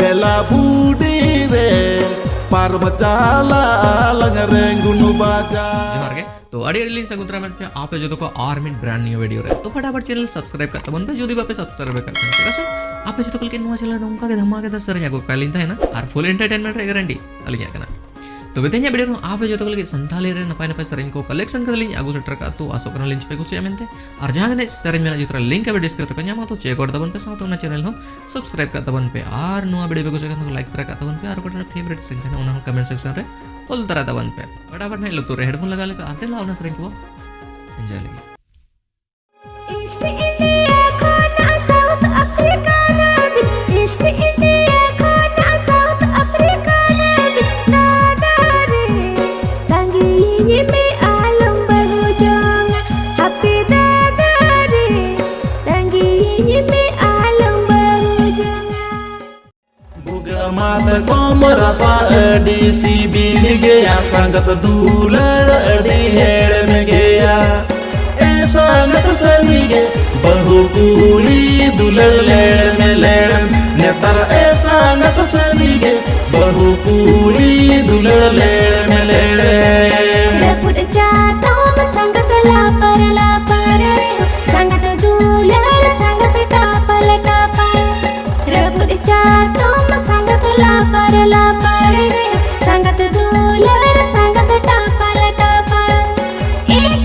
bela budi re parmacala langareng gunu baca. जोहार के तो अड़ी अड़ी सगुतरा में पे आप जो को और मिनट ब्रांड न्यू वीडियो रहे तो फटाफट चैनल सब्सक्राइब करता बन पे जो भी सब्सक्राइब करते हैं ठीक है आप जो कल के नवा चैनल नौका के धमाकेदार सर जागो कालिंता है ना और फुल एंटरटेनमेंट रहेगा रंडी अलग क्या करना तो बेतेnya वीडियो आप जो कल के संताली रे नपाय नपाय सरिन को कलेक्शन कर लिंक आगु सेटर का तो आसो करना लिंक पे कुछ यामेंते और जहां ने सरिन में जो लिंक है डिस्क्रिप्शन पे न्यामा तो चेक कर दबन पे साथ होना चैनल हो सब्सक्राइब कर दबन पे और नवा वीडियो पे कुछ का लाइक तरह का दबन पे और कोटना फेवरेट सरिन था उना कमेंट सेक्शन रे बोल तरह दबन पे फटाफट नहीं लोग तो हेडफोन लगा ले आते लाओ ना सरिन को एंजॉय लगे इश्क इंडिया खाना साउथ अफ्रीका ना इश्क इंडिया खाना साउथ अफ्रीका ना दारे tanginya me alam berhujung happy dadare tanginya me alam berhujung buga mata komrasa di sibil gaya sangat dular di hel me gaya sangat sanige bahu kuli dular led me led netar sangat sanige bahu kuli dular led me led reput jatuh sangat lapar sangat dular sangat kapal reput jatuh sangat lapar sangat dular sangat kapal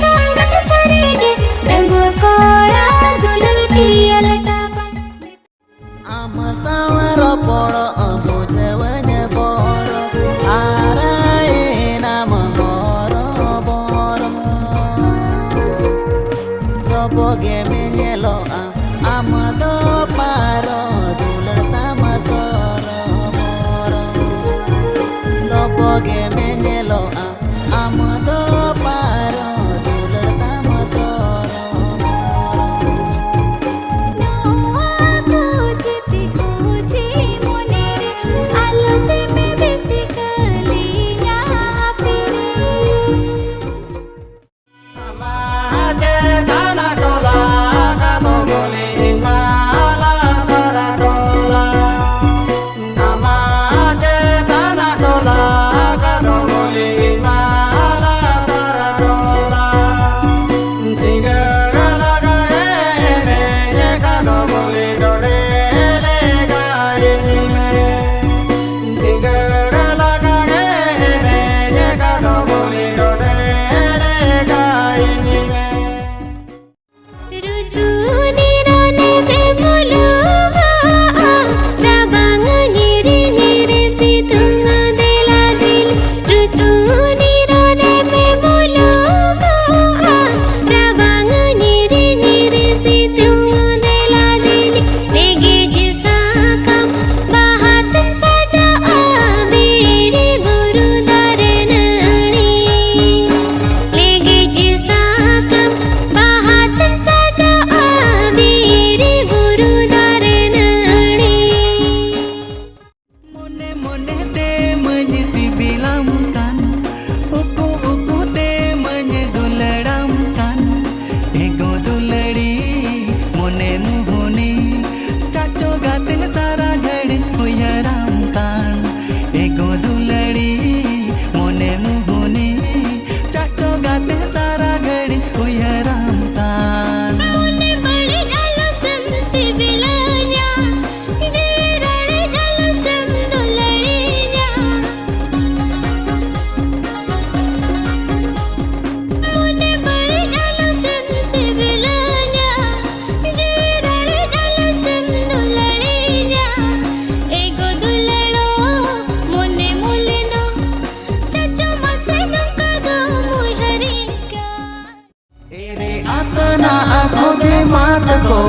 sangat sarige dangu kola dular tial kapal ama sawara poro amu jawanya boro arai nama boro robo game nyelo amado paro dular tama soro boro robo game nyelo amado paro dular tama soro boro no aku uji monere alo se me basically pire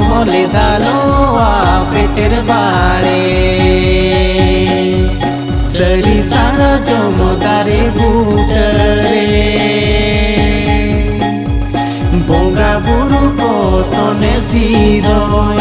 मोले दालोआ पेटेर बाड़े सरी सारा जमदारे बुटरे बोंगा बुरु को सोने सिरोए